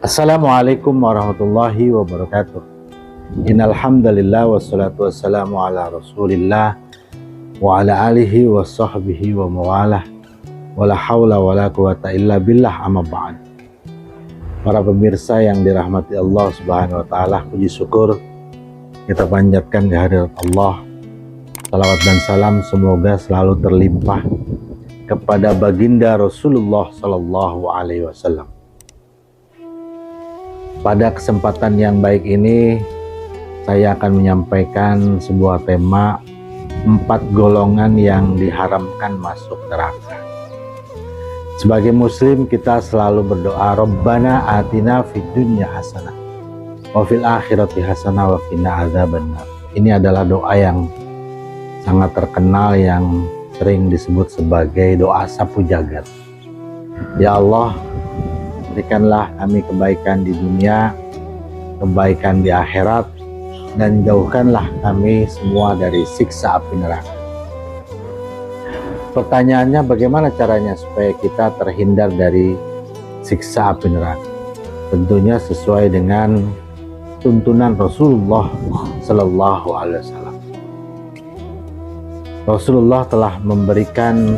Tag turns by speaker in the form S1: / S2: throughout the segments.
S1: Assalamualaikum warahmatullahi wabarakatuh. Innal hamdalillah wassalatu wassalamu ala Rasulillah wa ala alihi wa sahbihi wa mawalah. Wala haula wala quwata illa billah, amma ba'd. Para pemirsa yang dirahmati Allah Subhanahu wa taala, puji syukur kita panjatkan kehadirat Allah. Salawat dan salam semoga selalu terlimpah kepada baginda Rasulullah sallallahu alaihi wasallam. Pada kesempatan yang baik ini, saya akan menyampaikan sebuah tema 4 golongan yang diharamkan masuk neraka. Sebagai muslim, kita selalu berdoa, Rabbana atina fid dunya hasanah wa fil akhirati hasanah wa qina adzabannar. Ini adalah doa yang sangat terkenal yang sering disebut sebagai doa sapu jagat. Ya Allah, berikanlah kami kebaikan di dunia, kebaikan di akhirat, dan jauhkanlah kami semua dari siksa api neraka. Pertanyaannya, bagaimana caranya supaya kita terhindar dari siksa api neraka? Tentunya sesuai dengan tuntunan Rasulullah Sallallahu Alaihi Wasallam. Rasulullah telah memberikan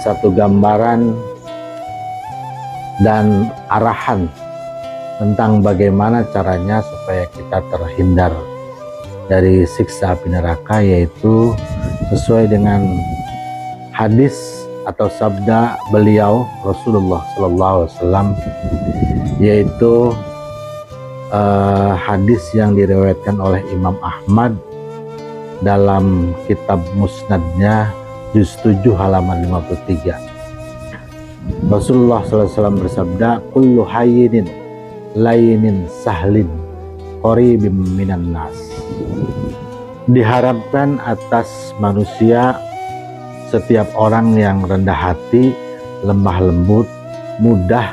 S1: satu gambaran dan arahan tentang bagaimana caranya supaya kita terhindar dari siksa api neraka, yaitu sesuai dengan hadis atau sabda beliau Rasulullah SAW, yaitu hadis yang diriwayatkan oleh Imam Ahmad dalam kitab Musnadnya juz 7 halaman 53. Rasulullah SAW bersabda, kullu hayyinin layinin sahlin qaribim minan nas. Diharapkan atas manusia setiap orang yang rendah hati, lemah lembut, mudah,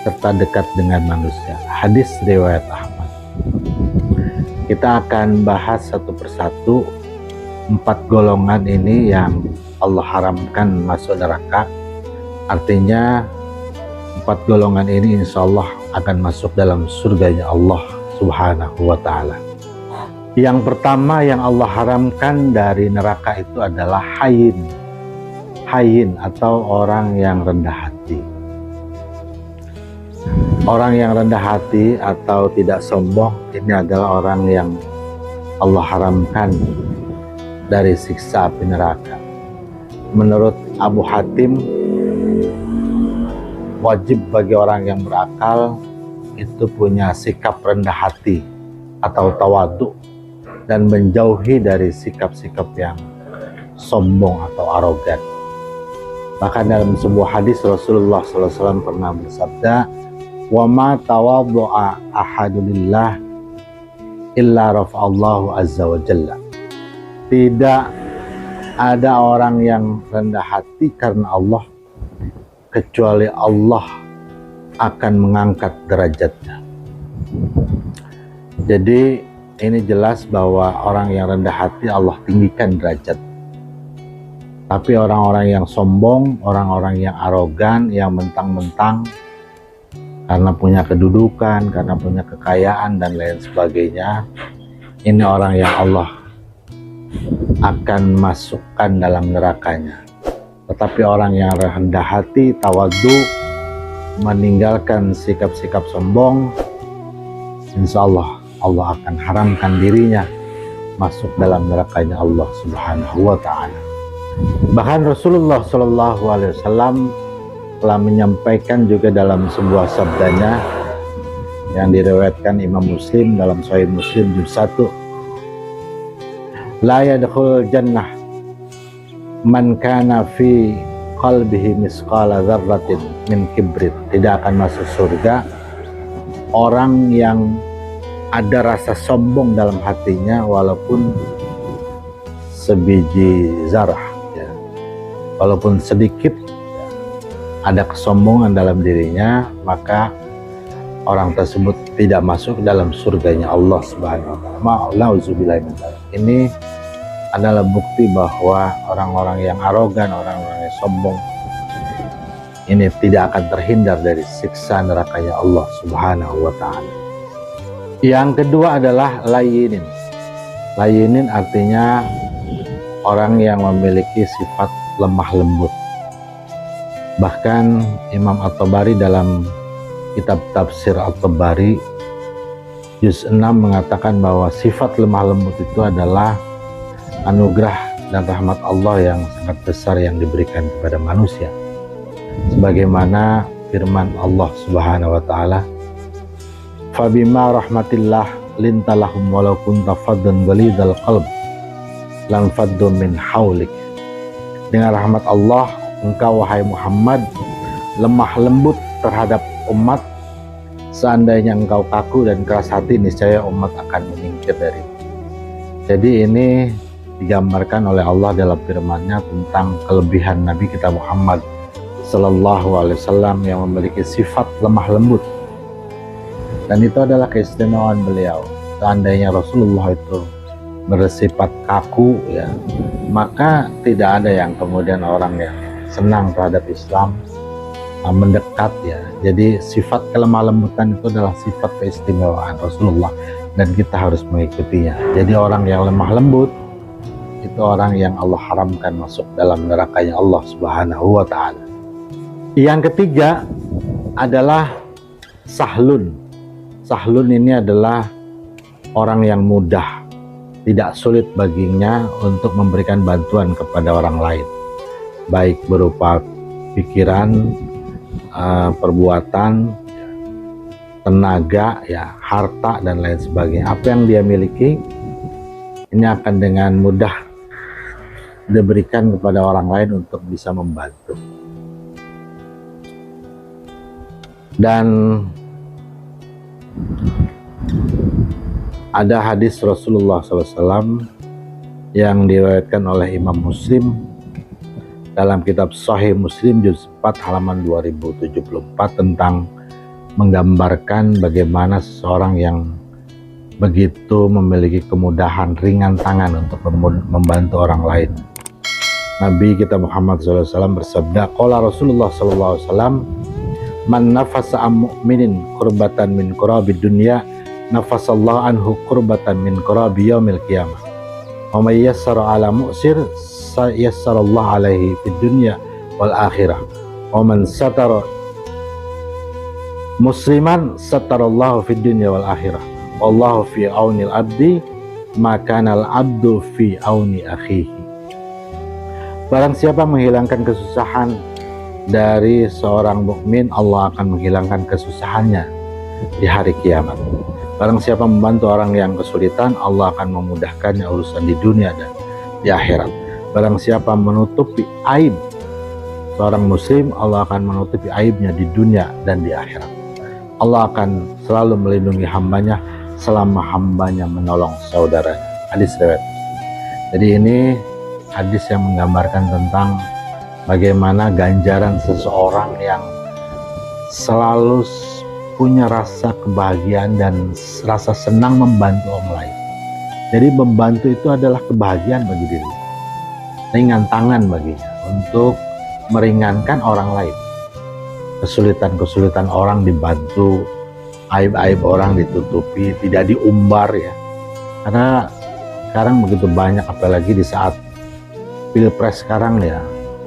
S1: serta dekat dengan manusia. Hadis riwayat Ahmad. Kita akan bahas satu persatu 4 golongan ini yang Allah haramkan masuk neraka. Artinya 4 golongan ini insya Allah akan masuk dalam surganya Allah Subhanahu wa ta'ala. Yang pertama yang Allah haramkan dari neraka itu adalah hayyin. Hayyin atau orang yang rendah hati. Orang yang rendah hati atau tidak sombong, ini adalah orang yang Allah haramkan dari siksa api neraka. Menurut Abu Hatim, wajib bagi orang yang berakal itu punya sikap rendah hati atau tawadu dan menjauhi dari sikap-sikap yang sombong atau arogan. Bahkan dalam sebuah hadis Rasulullah SAW pernah bersabda, wa ma tawaddu'a ahadulillah illa rafa'allahu azza wa jalla. Tidak ada orang yang rendah hati karena Allah, kecuali Allah akan mengangkat derajatnya. Jadi ini jelas bahwa orang yang rendah hati Allah tinggikan derajat. Tapi orang-orang yang sombong, orang-orang yang arogan, yang mentang-mentang karena punya kedudukan, karena punya kekayaan dan lain sebagainya, ini orang yang Allah akan masukkan dalam nerakanya. Tetapi orang yang rendah hati, tawadu, meninggalkan sikap-sikap sombong, insya Allah Allah akan haramkan dirinya masuk dalam nerakanya Allah Subhanahu wa ta'ala. Bahkan Rasulullah SAW telah menyampaikan juga dalam sebuah sabdanya yang diriwayatkan Imam Muslim dalam Sahih Muslim juz 1, la yadkhulul jannah man kana fi qalbihi misqala dzarratin min kibrit. Tidak akan masuk surga orang yang ada rasa sombong dalam hatinya walaupun sebiji zarah, ya. Walaupun sedikit ada kesombongan dalam dirinya, maka orang tersebut tidak masuk dalam surganya Allah Subhanahu wa ta'ala. Ini adalah bukti bahwa orang-orang yang arogan, orang-orang yang sombong ini tidak akan terhindar dari siksa nerakanya Allah Subhanahu wa Ta'ala. Yang kedua adalah layinin. Layinin artinya orang yang memiliki sifat lemah lembut. Bahkan Imam At-Tabari dalam kitab tafsir At-Tabari juz 6 mengatakan bahwa sifat lemah lembut itu adalah anugerah dan rahmat Allah yang sangat besar yang diberikan kepada manusia. Sebagaimana firman Allah Subhanahu wa Ta'ala, "Fabima rahmatillah lintalahum walau kunta faddan ghalidhal qalb lan faddu min haulik." Dengan rahmat Allah, engkau wahai Muhammad lemah lembut terhadap umat. Seandainya engkau kaku dan keras hati, niscaya umat akan menyingkir dari. Jadi ini digambarkan oleh Allah dalam firman-Nya tentang kelebihan Nabi kita Muhammad Sallallahu Alaihi Wasallam yang memiliki sifat lemah lembut, dan itu adalah keistimewaan beliau. Seandainya Rasulullah itu bersifat kaku, ya, maka tidak ada yang kemudian orang yang senang terhadap Islam mendekat, ya. Jadi sifat kelemah lembutan itu adalah sifat keistimewaan Rasulullah dan kita harus mengikutinya. Jadi orang yang lemah lembut itu orang yang Allah haramkan masuk dalam nerakanya Allah Subhanahu wa Ta'ala. Yang ketiga adalah sahlun. Sahlun ini adalah orang yang mudah, tidak sulit baginya untuk memberikan bantuan kepada orang lain, baik berupa pikiran, perbuatan, tenaga, ya, harta dan lain sebagainya. Apa yang dia miliki ini akan dengan mudah diberikan kepada orang lain untuk bisa membantu. Dan ada hadis Rasulullah SAW yang diriwayatkan oleh Imam Muslim dalam kitab Sahih Muslim juz 4 halaman 2074 tentang menggambarkan bagaimana seseorang yang begitu memiliki kemudahan, ringan tangan untuk membantu orang lain. Nabi kita Muhammad SAW bersabda, qala Rasulullah SAW, "Man nafasa am mu'minin kurbatan min kurabi dunya, nafasallahu anhu kurbatan min kurabi yaumil qiyamah. Wa may yassara ala mu'sir, yassarallahu alaihi fid dunya wal akhirah. Wa man satara musliman, satarallahu fid dunya wal akhirah. Wallahu fi aunil abdi, maka al abdu fi auni akhihi." Barang siapa menghilangkan kesusahan dari seorang mukmin, Allah akan menghilangkan kesusahannya di hari kiamat. Barang siapa membantu orang yang kesulitan, Allah akan memudahkannya urusan di dunia dan di akhirat. Barang siapa menutupi aib seorang muslim, Allah akan menutupi aibnya di dunia dan di akhirat. Allah akan selalu melindungi hambanya selama hambanya menolong saudaranya. Hadis riwayat. Jadi ini hadis yang menggambarkan tentang bagaimana ganjaran seseorang yang selalu punya rasa kebahagiaan dan rasa senang membantu orang lain. Jadi membantu itu adalah kebahagiaan bagi diri, ringan tangan baginya untuk meringankan orang lain. Kesulitan-kesulitan orang dibantu, aib-aib orang ditutupi, tidak diumbar, ya. Karena sekarang begitu banyak, apalagi di saat pilpres sekarang, ya,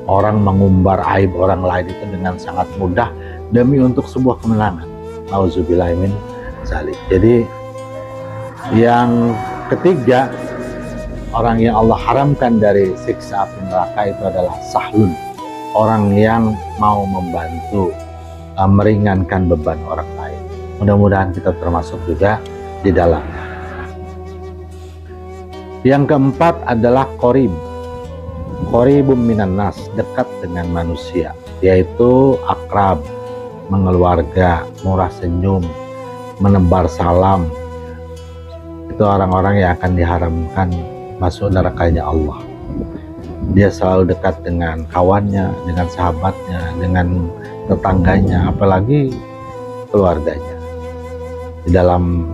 S1: orang mengumbar aib orang lain itu dengan sangat mudah demi untuk sebuah kemenangan. Nauzubillah min dzalik. Jadi yang ketiga, orang yang Allah haramkan dari siksa api neraka itu adalah sahlun, orang yang mau membantu meringankan beban orang lain. Mudah-mudahan kita termasuk juga di dalamnya. Yang keempat adalah qarib. Qaribum minan nas, dekat dengan manusia, yaitu akrab, mengeluarga, murah senyum, menebar salam. Itu orang-orang yang akan diharamkan masuk nerakanya Allah. Dia selalu dekat dengan kawannya, dengan sahabatnya, dengan tetangganya, apalagi keluarganya. Di dalam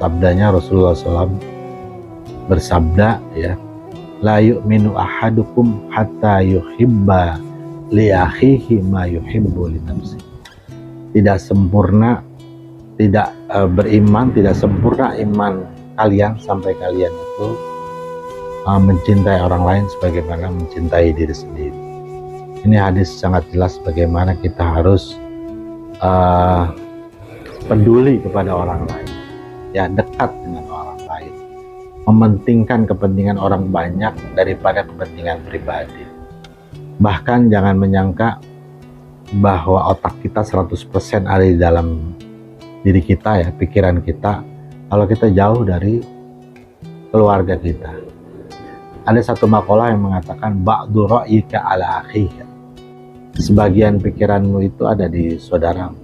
S1: sabdanya Rasulullah SAW bersabda, ya, la yu'minu ahadukum hatta yuhibba li akhihi ma yuhibbu li nafsi. Tidak sempurna, tidak beriman, tidak sempurna iman kalian sampai kalian itu mencintai orang lain sebagaimana mencintai diri sendiri. Ini hadis sangat jelas bagaimana kita harus peduli kepada orang lain, ya, dekat dengan orang lain, mementingkan kepentingan orang banyak daripada kepentingan pribadi. Bahkan jangan menyangka bahwa otak kita 100% ada di dalam diri kita, ya, pikiran kita, kalau kita jauh dari keluarga kita. Ada satu makalah yang mengatakan ba'du ra'yika ala akhika, sebagian pikiranmu itu ada di saudaramu.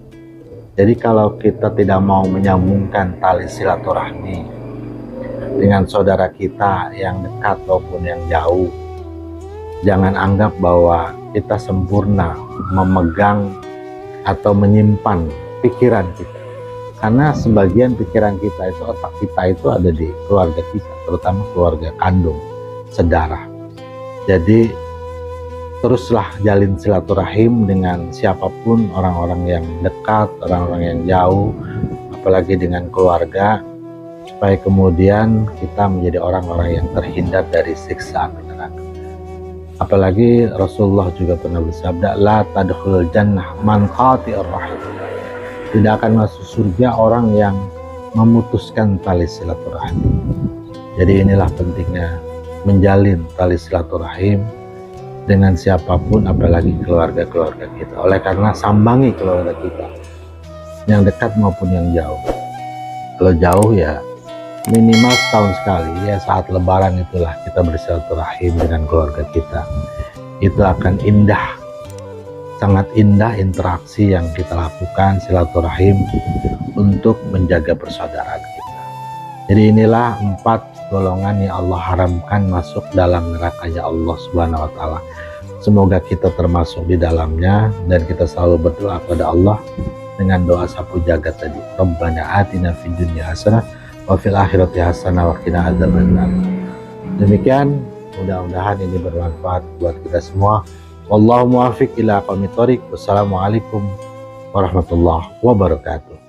S1: Jadi kalau kita tidak mau menyambungkan tali silaturahmi dengan saudara kita yang dekat maupun yang jauh, jangan anggap bahwa kita sempurna memegang atau menyimpan pikiran kita. Karena sebagian pikiran kita itu, otak kita itu ada di keluarga kita, terutama keluarga kandung, sedarah. Jadi teruslah jalin silaturahim dengan siapapun, orang-orang yang dekat, orang-orang yang jauh, apalagi dengan keluarga, supaya kemudian kita menjadi orang-orang yang terhindar dari siksa api neraka. Apalagi Rasulullah juga pernah bersabda, la tadkhulul jannah man qati'ur rahim. Tidak akan masuk surga orang yang memutuskan tali silaturahim. Jadi inilah pentingnya menjalin tali silaturahim dengan siapapun, apalagi keluarga-keluarga kita. Oleh karena sambangi keluarga kita, yang dekat maupun yang jauh. Kalau jauh ya minimal setahun sekali, ya saat lebaran itulah kita bersilaturahim dengan keluarga kita. Itu akan indah, sangat indah interaksi yang kita lakukan, silaturahim untuk menjaga persaudaraan kita. Jadi inilah 4 golongan yang Allah haramkan masuk dalam nerakanya Allah Subhanahu wa Ta'ala. Semoga kita termasuk di dalamnya, dan kita selalu berdoa kepada Allah dengan doa sapu jagat tadi. Rabbana atina fid dunya hasanah wa fil akhirati hasanah wa qina adzabannar. Demikian, mudah-mudahan ini bermanfaat buat kita semua. Wallahu muwaffiq ila aqwamit thoriq. Wassalamualaikum warahmatullahi wabarakatuh.